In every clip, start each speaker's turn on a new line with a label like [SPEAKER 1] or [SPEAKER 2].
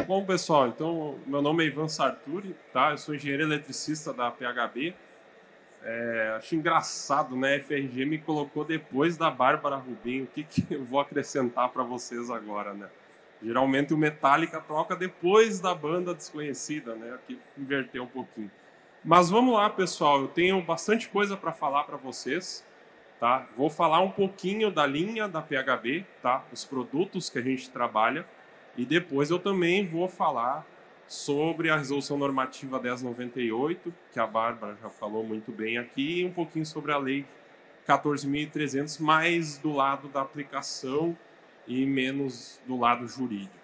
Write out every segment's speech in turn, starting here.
[SPEAKER 1] Bom, pessoal, então, meu nome é Ivan Sarturi, tá? Eu sou engenheiro eletricista da PHB. Acho engraçado, né? A FRG me colocou depois da Bárbara Rubim. O que eu vou acrescentar para vocês agora, né? Geralmente o Metallica toca depois da banda desconhecida, né? Aqui inverter um pouquinho. Mas vamos lá, pessoal. Eu tenho bastante coisa para falar para vocês, tá? Vou falar um pouquinho da linha da PHB, tá? Os produtos que a gente trabalha. E depois eu também vou falar sobre a Resolução Normativa 1098, que a Bárbara já falou muito bem aqui, e um pouquinho sobre a Lei 14.300, mais do lado da aplicação e menos do lado jurídico.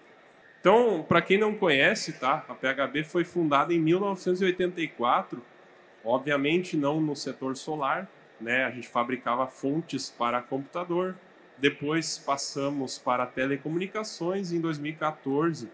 [SPEAKER 1] Então, para quem não conhece, tá? A PHB foi fundada em 1984, obviamente não no setor solar, né? A gente fabricava fontes para computador. Depois passamos para telecomunicações. Em 2014, o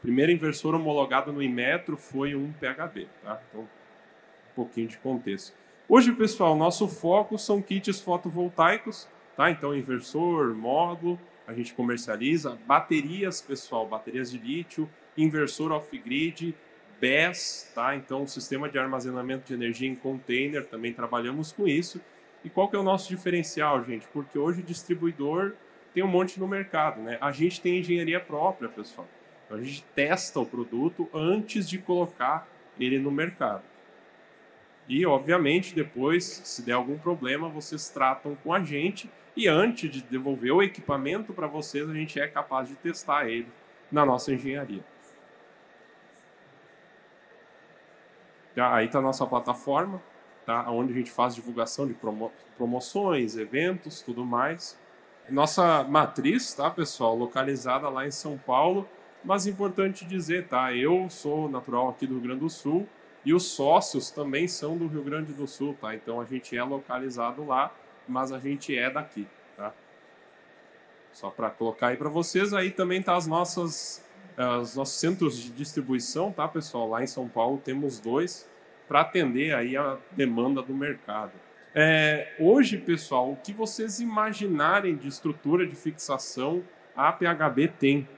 [SPEAKER 1] primeiro inversor homologado no Inmetro foi um PHB, tá? Então, um pouquinho de contexto. Hoje, pessoal, nosso foco são kits fotovoltaicos, tá? Então, inversor, módulo, a gente comercializa. Baterias, pessoal, baterias de lítio, inversor off-grid, BESS, tá? Então, sistema de armazenamento de energia em container, também trabalhamos com isso. E qual que é o nosso diferencial, gente? Porque hoje o distribuidor tem um monte no mercado, né? A gente tem engenharia própria, pessoal. Então, a gente testa o produto antes de colocar ele no mercado. E, obviamente, depois, se der algum problema, vocês tratam com a gente. E antes de devolver o equipamento para vocês, a gente é capaz de testar ele na nossa engenharia. Aí está a nossa plataforma, tá? Onde a gente faz divulgação de promoções, eventos, tudo mais. Nossa matriz, tá, pessoal, localizada lá em São Paulo, mas importante dizer, tá? Eu sou natural aqui do Rio Grande do Sul e os sócios também são do Rio Grande do Sul, tá? Então a gente é localizado lá, mas a gente é daqui, tá? Só para colocar aí para vocês, aí também tá os nossos centros de distribuição, tá, pessoal? Lá em São Paulo temos 2 para atender aí a demanda do mercado. Hoje, pessoal, o que vocês imaginarem de estrutura de fixação, a PHB tem.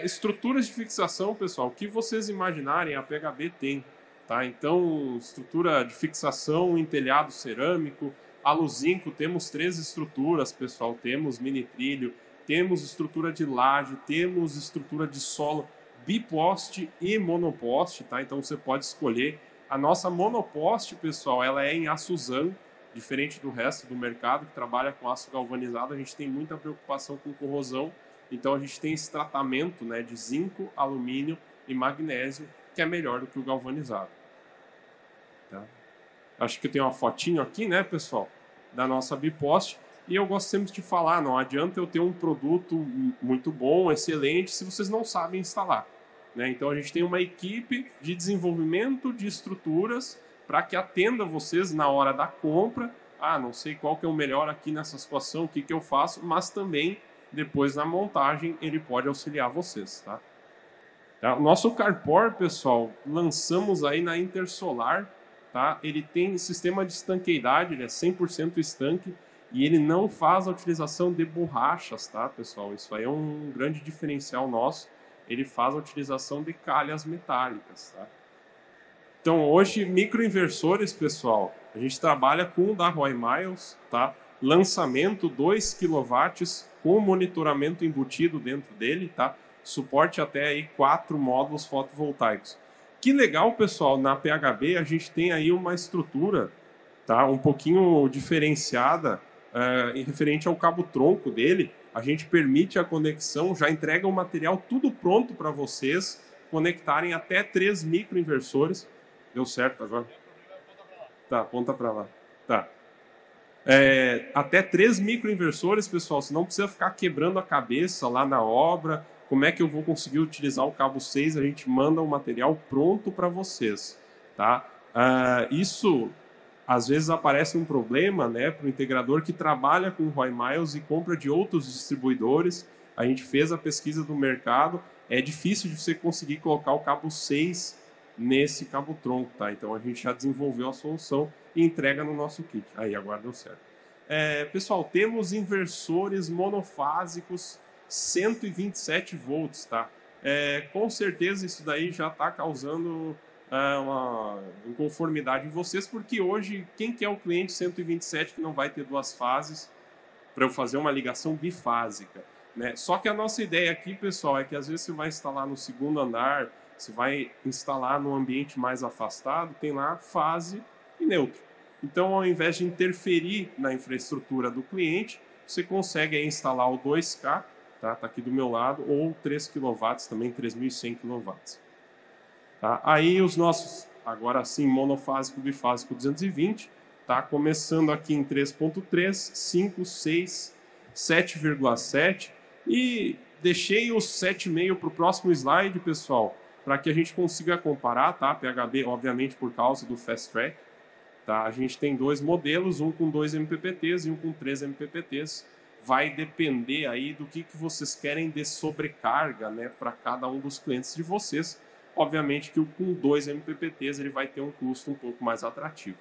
[SPEAKER 1] Estruturas de fixação, pessoal, o que vocês imaginarem, a PHB tem. Tá? Então, estrutura de fixação em telhado cerâmico, aluzinco, temos 3 estruturas, pessoal. Temos mini trilho, temos estrutura de laje, temos estrutura de solo, biposte e monoposte, tá? Então você pode escolher. A nossa monoposte, pessoal, ela é em aço-zan, diferente do resto do mercado que trabalha com aço galvanizado. A gente tem muita preocupação com corrosão, então a gente tem esse tratamento, né, de zinco, alumínio e magnésio, que é melhor do que o galvanizado. Tá? Acho que eu tenho uma fotinho aqui, né, pessoal, da nossa biposte. E eu gosto sempre de falar, não adianta eu ter um produto muito bom, excelente, se vocês não sabem instalar. Né? Então a gente tem uma equipe de desenvolvimento de estruturas para que atenda vocês na hora da compra. Não sei qual que é o melhor aqui nessa situação, o que eu faço, mas também depois na montagem ele pode auxiliar vocês. Tá? O nosso Carport, pessoal, lançamos aí na Intersolar. Tá? Ele tem sistema de estanqueidade, ele é 100% estanque. E ele não faz a utilização de borrachas, tá, pessoal? Isso aí é um grande diferencial nosso. Ele faz a utilização de calhas metálicas, tá? Então, hoje, microinversores, pessoal, a gente trabalha com o da Roy Miles, tá? Lançamento 2 kW com monitoramento embutido dentro dele, tá? Suporte até aí 4 módulos fotovoltaicos. Que legal, pessoal, na PHB a gente tem aí uma estrutura, tá? Um pouquinho diferenciada, referente ao cabo-tronco dele. A gente permite a conexão, já entrega o material tudo pronto para vocês conectarem até 3 microinversores. Deu certo agora? Tá, aponta para lá. Tá. Até 3 microinversores, pessoal. Você não precisa ficar quebrando a cabeça lá na obra. Como é que eu vou conseguir utilizar o cabo 6? A gente manda o material pronto para vocês. Tá? Isso... Às vezes aparece um problema, né, para o integrador que trabalha com Roy Miles e compra de outros distribuidores. A gente fez a pesquisa do mercado. É difícil de você conseguir colocar o cabo 6 nesse cabo-tronco. Tá? Então a gente já desenvolveu a solução e entrega no nosso kit. Aí, agora deu certo. Pessoal, temos inversores monofásicos 127 volts. Tá? com certeza isso daí já está causando uma inconformidade em vocês, porque hoje, quem que é o cliente 127 que não vai ter duas fases para eu fazer uma ligação bifásica, né? Só que a nossa ideia aqui, pessoal, é que às vezes você vai instalar no segundo andar, você vai instalar num ambiente mais afastado, tem lá fase e neutro. Então, ao invés de interferir na infraestrutura do cliente, você consegue aí instalar o 2K, tá aqui do meu lado, ou 3 kW, também 3.100 kW. Tá? Aí os nossos, agora sim, monofásico, bifásico 220, tá? Começando aqui em 3.3, 5, 6, 7,7 e deixei os 7,5 para o próximo slide, pessoal, para que a gente consiga comparar, tá? PHB, obviamente, por causa do Fast Track, tá? A gente tem dois modelos, um com 2 MPPTs e um com 3 MPPTs. Vai depender aí do que vocês querem de sobrecarga, né, para cada um dos clientes de vocês. Obviamente que o com 2 MPPTs ele vai ter um custo um pouco mais atrativo.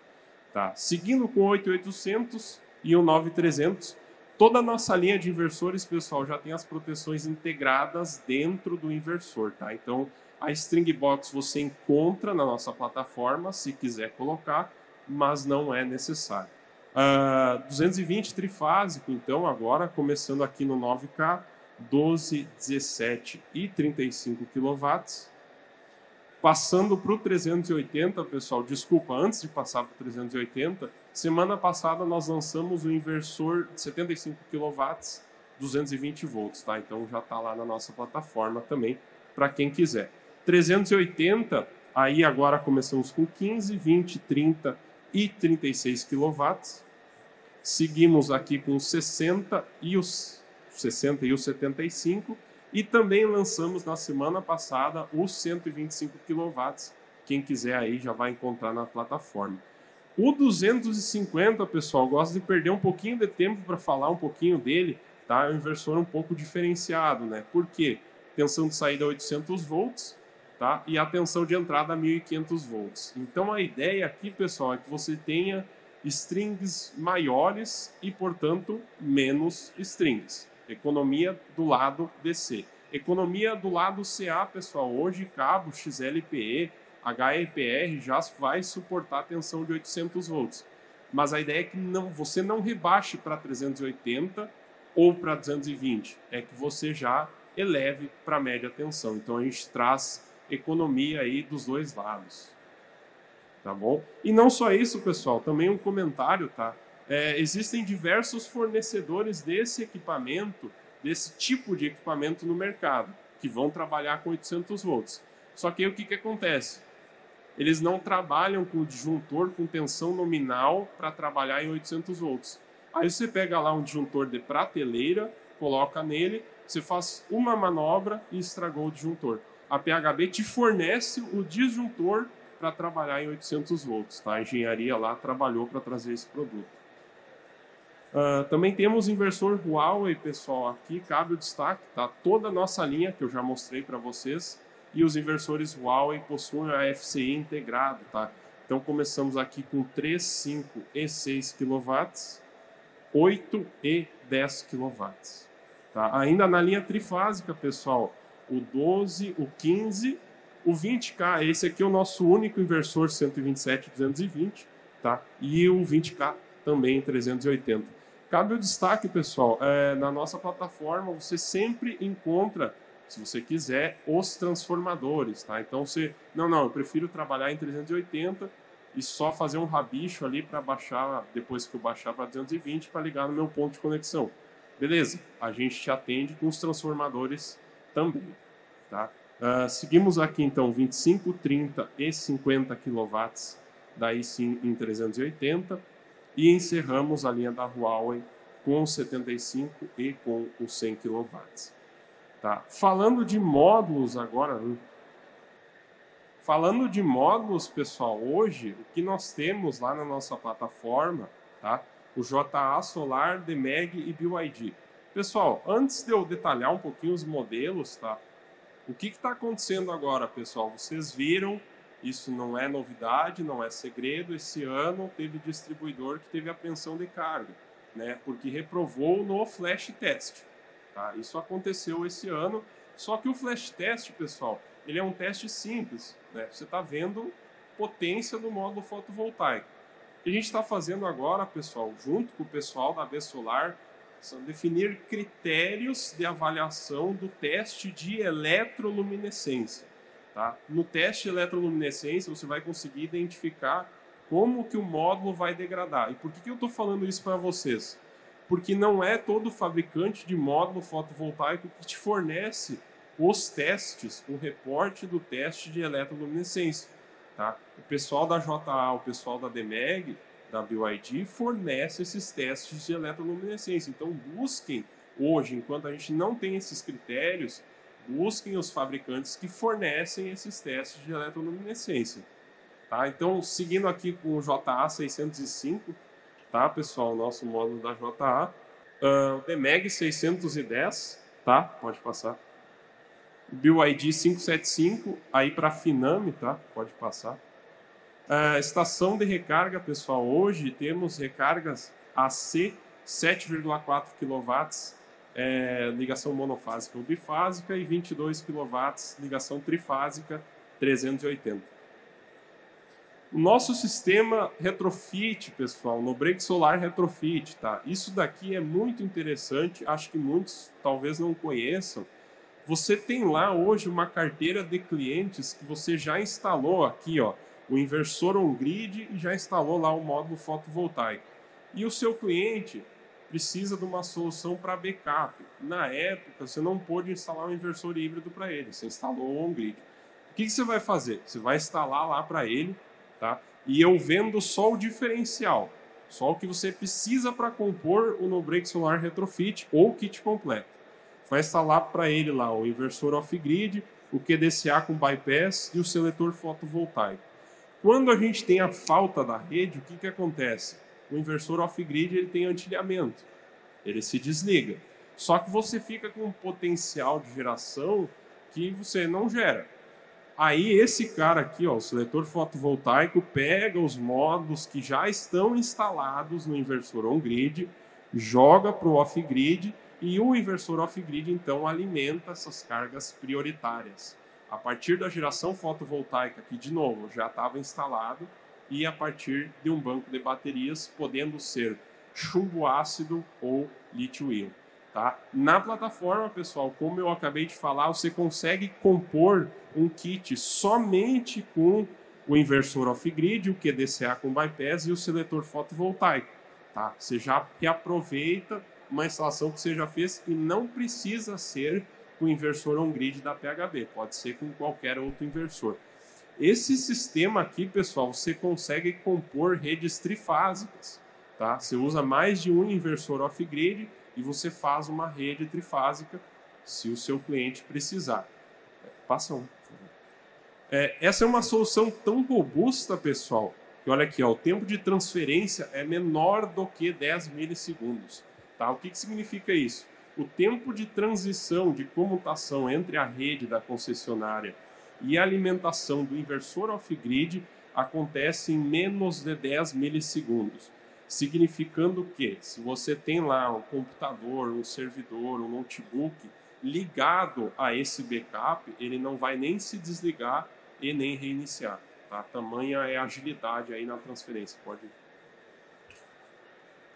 [SPEAKER 1] Tá? Seguindo com o 8800 e o 9300, toda a nossa linha de inversores, pessoal, já tem as proteções integradas dentro do inversor. Tá? Então, a String Box você encontra na nossa plataforma, se quiser colocar, mas não é necessário. 220 trifásico, então, agora, começando aqui no 9K, 12, 17 e 35 kW. Passando para o 380, pessoal, desculpa, antes de passar para o 380, semana passada nós lançamos o inversor de 75 kW, 220 volts, tá? Então já está lá na nossa plataforma também, para quem quiser. 380, aí agora começamos com 15, 20, 30 e 36 kW. Seguimos aqui com os 60 e os 75 e também lançamos na semana passada os 125 kW. Quem quiser aí já vai encontrar na plataforma. O 250, pessoal, gosto de perder um pouquinho de tempo para falar um pouquinho dele, tá? É um inversor um pouco diferenciado, né? Por quê? Tensão de saída 800 volts, tá? E a tensão de entrada 1500 volts. Então a ideia aqui, pessoal, é que você tenha strings maiores e, portanto, menos strings. Economia do lado DC. Economia do lado CA, pessoal. Hoje, cabo XLPE, HEPR já vai suportar tensão de 800 volts. Mas a ideia é que você não rebaixe para 380 ou para 220. É que você já eleve para média tensão. Então, a gente traz economia aí dos dois lados. Tá bom? E não só isso, pessoal, também um comentário, tá? Existem diversos fornecedores desse equipamento, desse tipo de equipamento no mercado, que vão trabalhar com 800 volts. Só que aí o que acontece? Eles não trabalham com disjuntor com tensão nominal para trabalhar em 800 volts. Aí você pega lá um disjuntor de prateleira, coloca nele, você faz uma manobra e estragou o disjuntor. A PHB te fornece o disjuntor para trabalhar em 800 volts. Tá? A engenharia lá trabalhou para trazer esse produto. Também temos inversor Huawei, pessoal, aqui cabe o destaque, tá? Toda a nossa linha, que eu já mostrei para vocês, e os inversores Huawei possuem a FCI integrado, tá? Então começamos aqui com 3, 5 e 6 kW, 8 e 10 kW. Tá? Ainda na linha trifásica, pessoal, o 12, o 15, o 20K, esse aqui é o nosso único inversor 127-220, tá? E o 20K também 380. Cabe o destaque, pessoal, na nossa plataforma você sempre encontra, se você quiser, os transformadores, tá? Então você, eu prefiro trabalhar em 380 e só fazer um rabicho ali para baixar, depois que eu baixar para 220, para ligar no meu ponto de conexão. Beleza, a gente te atende com os transformadores também, tá? Seguimos aqui então 25, 30 e 50 kW, daí sim em 380, e encerramos a linha da Huawei com 75 e com os 100 kW. Tá? Falando de módulos agora, pessoal, hoje o que nós temos lá na nossa plataforma, tá? O JA Solar, Demag e BYD. Pessoal, antes de eu detalhar um pouquinho os modelos, tá? O que está acontecendo agora, pessoal? Vocês viram, isso não é novidade, não é segredo. Esse ano teve distribuidor que teve apreensão de carga, né? Porque reprovou no flash test. Tá? Isso aconteceu esse ano Só que o flash test, pessoal, ele é um teste simples, né? Você está vendo potência do módulo fotovoltaico. O que a gente está fazendo agora, pessoal, junto com o pessoal da B Solar, são definir critérios de avaliação do teste de eletroluminescência. Tá? No teste de eletroluminescência, você vai conseguir identificar como que o módulo vai degradar. E por que eu estou falando isso para vocês? Porque não é todo fabricante de módulo fotovoltaico que te fornece os testes, o reporte do teste de eletroluminescência. Tá? O pessoal da JA, o pessoal da DEMEG, da BYD, fornece esses testes de eletroluminescência. Então, busquem hoje, enquanto a gente não tem esses critérios, busquem os fabricantes que fornecem esses testes de eletroluminescência. Tá? Então, seguindo aqui com o JA 605, tá, pessoal, o nosso módulo da JA, o DEMEG 610, tá? Pode passar. O BYD 575, aí para a Finame, tá? Pode passar. Estação de recarga, pessoal, hoje temos recargas AC 7,4 kW, ligação monofásica ou bifásica, e 22 kW, ligação trifásica 380. O nosso sistema retrofit, pessoal, no Break Solar Retrofit, tá? Isso daqui é muito interessante, acho que muitos talvez não conheçam. Você tem lá hoje uma carteira de clientes que você já instalou aqui, ó, o inversor on-grid, e já instalou lá o módulo fotovoltaico. E o seu cliente precisa de uma solução para backup. Na época, você não pôde instalar um inversor híbrido para ele, você instalou o on-grid. O que você vai fazer? Você vai instalar lá para ele, tá? E eu vendo só o diferencial, só o que você precisa para compor o No-Break Solar Retrofit ou o kit completo. Vai instalar para ele lá o inversor off-grid, o QDCA com bypass e o seletor fotovoltaico. Quando a gente tem a falta da rede, o que acontece? O inversor off-grid ele tem antilhamento, ele se desliga. Só que você fica com um potencial de geração que você não gera. Aí esse cara aqui, ó, o seletor fotovoltaico, pega os módulos que já estão instalados no inversor on-grid, joga para o off-grid, e o inversor off-grid, então, alimenta essas cargas prioritárias. A partir da geração fotovoltaica, que, de novo, já estava instalado, e a partir de um banco de baterias, podendo ser chumbo ácido ou lítio-íon. Tá? Na plataforma, pessoal, como eu acabei de falar, você consegue compor um kit somente com o inversor off-grid, o QDCA com bypass e o seletor fotovoltaico. Tá? Você já reaproveita uma instalação que você já fez e não precisa ser com o inversor on-grid da PHB, pode ser com qualquer outro inversor. Esse sistema aqui, pessoal, você consegue compor redes trifásicas. Tá? Você usa mais de um inversor off-grid e você faz uma rede trifásica se o seu cliente precisar. Passa um, por favor. Essa é uma solução tão robusta, pessoal, que olha aqui, ó, o tempo de transferência é menor do que 10 milissegundos. Tá? O que significa isso? O tempo de transição, de comutação entre a rede da concessionária e a alimentação do inversor off-grid acontece em menos de 10 milissegundos. Significando que, se você tem lá um computador, um servidor, um notebook ligado a esse backup, ele não vai nem se desligar e nem reiniciar. Tá? Tamanha é a agilidade aí na transferência. Pode ir.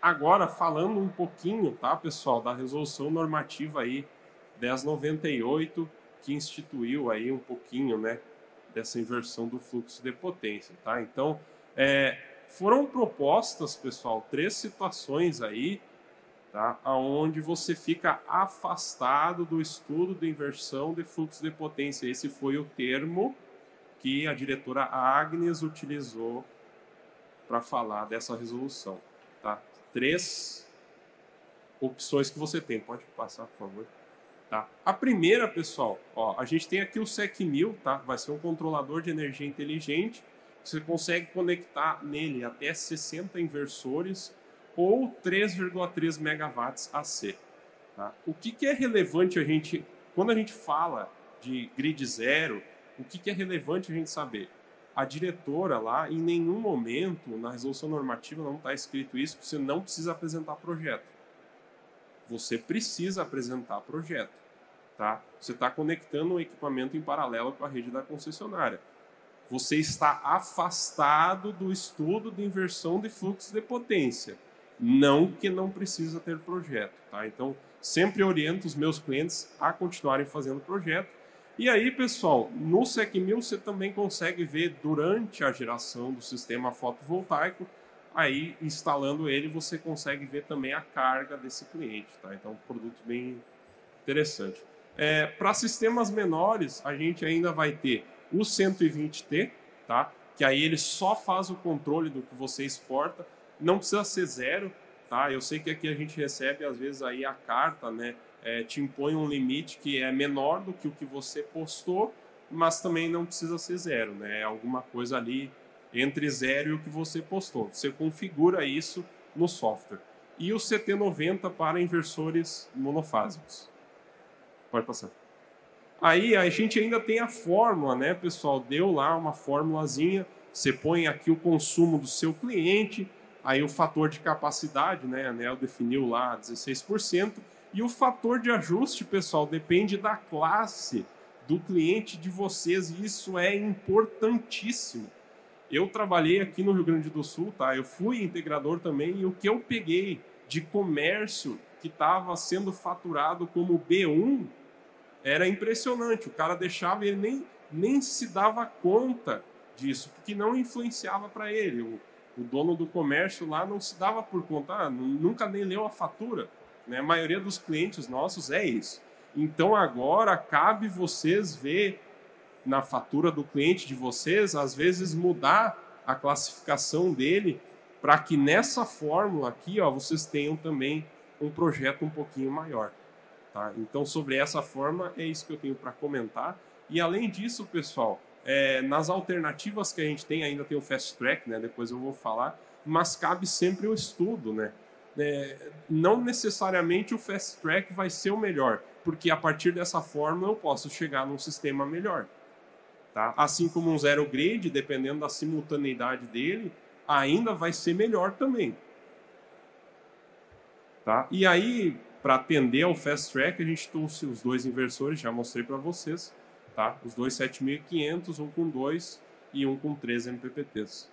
[SPEAKER 1] Agora, falando um pouquinho, tá, pessoal, da resolução normativa aí 1098, que instituiu aí um pouquinho, né, dessa inversão do fluxo de potência, tá? Então, foram propostas, pessoal, 3 situações aí, tá, onde você fica afastado do estudo de inversão de fluxo de potência. Esse foi o termo que a diretora Agnes utilizou para falar dessa resolução, tá? 3 opções que você tem. Pode passar, por favor. Tá? A primeira, pessoal, ó, a gente tem aqui o SEC1000, tá? Vai ser um controlador de energia inteligente. Você consegue conectar nele até 60 inversores ou 3,3 megawatts AC. Tá? O que é relevante quando a gente fala de grid zero, o que é relevante a gente saber? A diretora lá, em nenhum momento, na resolução normativa não está escrito isso, você não precisa apresentar projeto. Você precisa apresentar projeto. tá? Você está conectando um equipamento em paralelo com a rede da concessionária. Você está afastado do estudo de inversão de fluxo de potência. Não que não precisa ter projeto, tá? Então, sempre oriento os meus clientes a continuarem fazendo projeto. E aí, pessoal, no SEC1000 você também consegue ver durante a geração do sistema fotovoltaico, aí instalando ele você consegue ver também a carga desse cliente, tá? Então, um produto bem interessante. Para sistemas menores, a gente ainda vai ter o 120T, tá? Que aí ele só faz o controle do que você exporta, não precisa ser zero, tá? Eu sei que aqui a gente recebe às vezes aí a carta, né? Te impõe um limite que é menor do que o que você postou, mas também não precisa ser zero, né? É alguma coisa ali entre zero e o que você postou. Você configura isso no software. E o CT90 para inversores monofásicos. Pode passar. Aí a gente ainda tem a fórmula, né, pessoal? Deu lá uma formulazinha. Você põe aqui o consumo do seu cliente, aí o fator de capacidade, né? A ANEEL definiu lá 16%. E o fator de ajuste, pessoal, depende da classe do cliente de vocês. E isso é importantíssimo. Eu trabalhei aqui no Rio Grande do Sul, tá? Eu fui integrador também. E o que eu peguei de comércio que estava sendo faturado como B1 era impressionante. O cara deixava e ele nem se dava conta disso, porque não influenciava para ele. O dono do comércio lá não se dava por conta, nunca nem leu a fatura. Né? A maioria dos clientes nossos é isso. Então agora cabe vocês ver na fatura do cliente de vocês, às vezes mudar a classificação dele para que nessa fórmula aqui, ó, vocês tenham também um projeto um pouquinho maior. Tá? Então, sobre essa forma, é isso que eu tenho para comentar. E, além disso, pessoal, nas alternativas que a gente tem, ainda tem o Fast Track, né? Depois eu vou falar, mas cabe sempre o estudo. Né? Não necessariamente o Fast Track vai ser o melhor, porque a partir dessa forma eu posso chegar num sistema melhor. Tá? Assim como um Zero Grid, dependendo da simultaneidade dele, ainda vai ser melhor também. Tá? E aí, para atender ao Fast Track, a gente trouxe os dois inversores, já mostrei para vocês, tá? Os dois 7500, um com 2 e um com 3 MPPTs.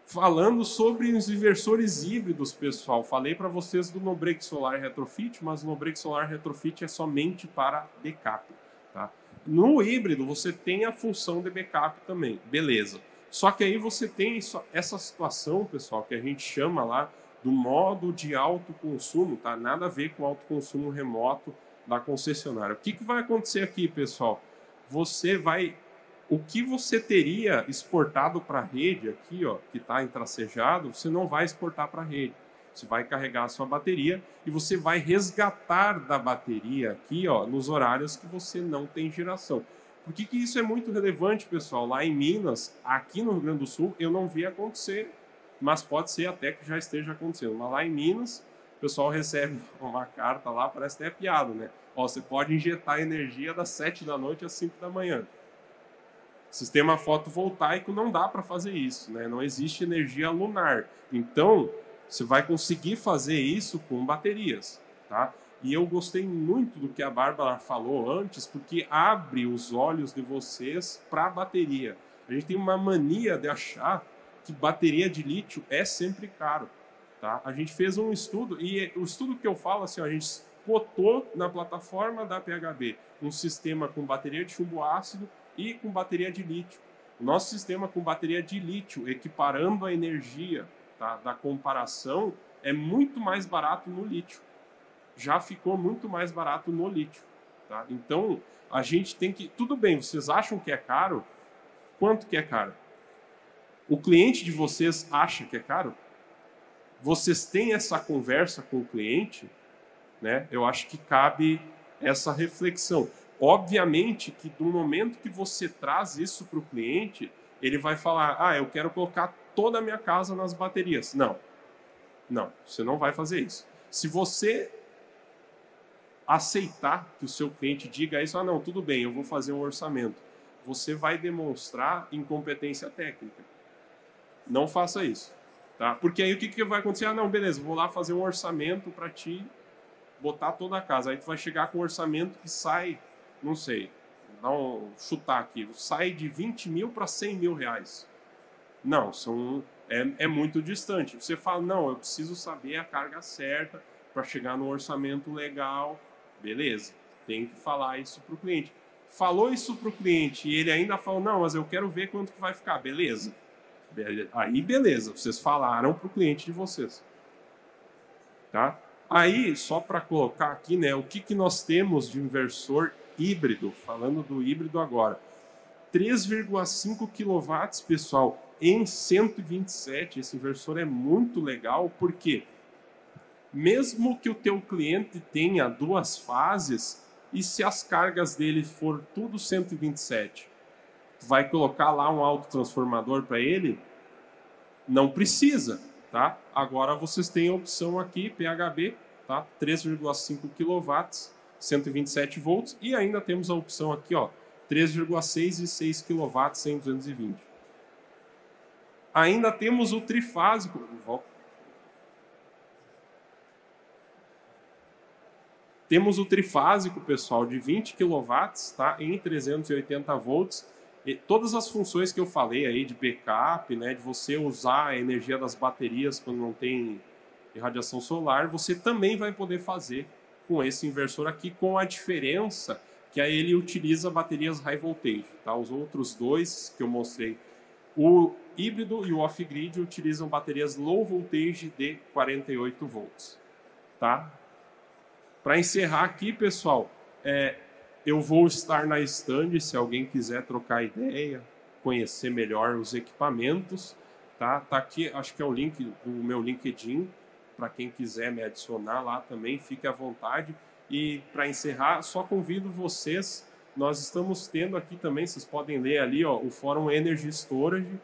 [SPEAKER 1] Falando sobre os inversores híbridos, pessoal, falei para vocês do No-Break Solar Retrofit, mas o No-Break Solar Retrofit é somente para backup. Tá? No híbrido, você tem a função de backup também, beleza. Só que aí você tem essa situação, pessoal, que a gente chama lá do modo de autoconsumo, tá? Nada a ver com o autoconsumo remoto da concessionária. O que vai acontecer aqui, pessoal? O que você teria exportado para a rede aqui, ó, que está entracejado, você não vai exportar para a rede. Você vai carregar a sua bateria e você vai resgatar da bateria aqui, ó, nos horários que você não tem geração. Por que isso é muito relevante, pessoal? Lá em Minas, aqui no Rio Grande do Sul, eu não vi acontecer, mas pode ser até que já esteja acontecendo. Mas lá em Minas, o pessoal recebe uma carta lá, parece até piada, né? Ó, você pode injetar energia das 7 da noite às 5 da manhã. Sistema fotovoltaico não dá para fazer isso, né? Não existe energia lunar. Então, você vai conseguir fazer isso com baterias, tá? E eu gostei muito do que a Bárbara falou antes, porque abre os olhos de vocês para a bateria. A gente tem uma mania de achar que bateria de lítio é sempre caro, tá? A gente fez um estudo, e o estudo que eu falo, assim, a gente cotou na plataforma da PHB um sistema com bateria de chumbo ácido e com bateria de lítio. O nosso sistema com bateria de lítio, equiparando a energia, tá, da comparação, é muito mais barato no lítio. Já ficou muito mais barato no lítio. Tá? Então, a gente tem que... Tudo bem, vocês acham que é caro? Quanto que é caro? O cliente de vocês acha que é caro? Vocês têm essa conversa com o cliente? Né? Eu acho que cabe essa reflexão. Obviamente que do momento que você traz isso para o cliente, ele vai falar, eu quero colocar toda a minha casa nas baterias. Não, você não vai fazer isso. Se você aceitar que o seu cliente diga isso, não, tudo bem, eu vou fazer um orçamento, você vai demonstrar incompetência técnica. Não faça isso. Tá? Porque aí o que vai acontecer? Não, beleza, vou lá fazer um orçamento para ti botar toda a casa. Aí tu vai chegar com um orçamento que sai, não sei, chutar aqui, sai de 20 mil para 100 mil reais. Não, é muito distante. Você fala, não, eu preciso saber a carga certa para chegar no orçamento legal. Beleza, tem que falar isso para o cliente. Falou isso para o cliente e ele ainda falou, não, mas eu quero ver quanto que vai ficar. Beleza. Aí, beleza, vocês falaram para o cliente de vocês. Tá? Aí, só para colocar aqui, né, o que nós temos de inversor híbrido, falando do híbrido agora. 3,5 kW, pessoal, em 127. Esse inversor é muito legal, porque mesmo que o teu cliente tenha 2 fases, e se as cargas dele for tudo 127, tu vai colocar lá um autotransformador para ele? Não precisa, tá? Agora vocês têm a opção aqui, PHB, tá? 3,5 kW, 127 volts, e ainda temos a opção aqui, ó, 3,6 e 6 kW em 220. Ainda temos o trifásico. Temos o trifásico, pessoal, de 20 kW, tá? Em 380 volts. E todas as funções que eu falei aí de backup, né, de você usar a energia das baterias quando não tem irradiação solar, você também vai poder fazer com esse inversor aqui, com a diferença que aí ele utiliza baterias high voltage, tá? Os outros dois que eu mostrei, o híbrido e o off-grid, utilizam baterias low voltage de 48 volts, tá? Para encerrar aqui, pessoal, eu vou estar na stand se alguém quiser trocar ideia, conhecer melhor os equipamentos, tá? Tá aqui, acho que é o link do meu LinkedIn, para quem quiser me adicionar lá também, fique à vontade. E para encerrar, só convido vocês, nós estamos tendo aqui também, vocês podem ler ali, ó, o Fórum Energy Storage,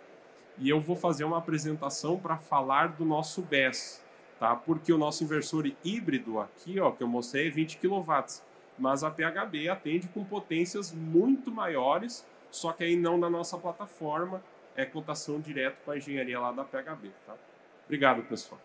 [SPEAKER 1] e eu vou fazer uma apresentação para falar do nosso BESS, tá? Porque o nosso inversor híbrido aqui, ó, que eu mostrei, é 20 kW, mas a PHB atende com potências muito maiores, só que aí não na nossa plataforma, é cotação direto com a engenharia lá da PHB, tá? Obrigado, pessoal.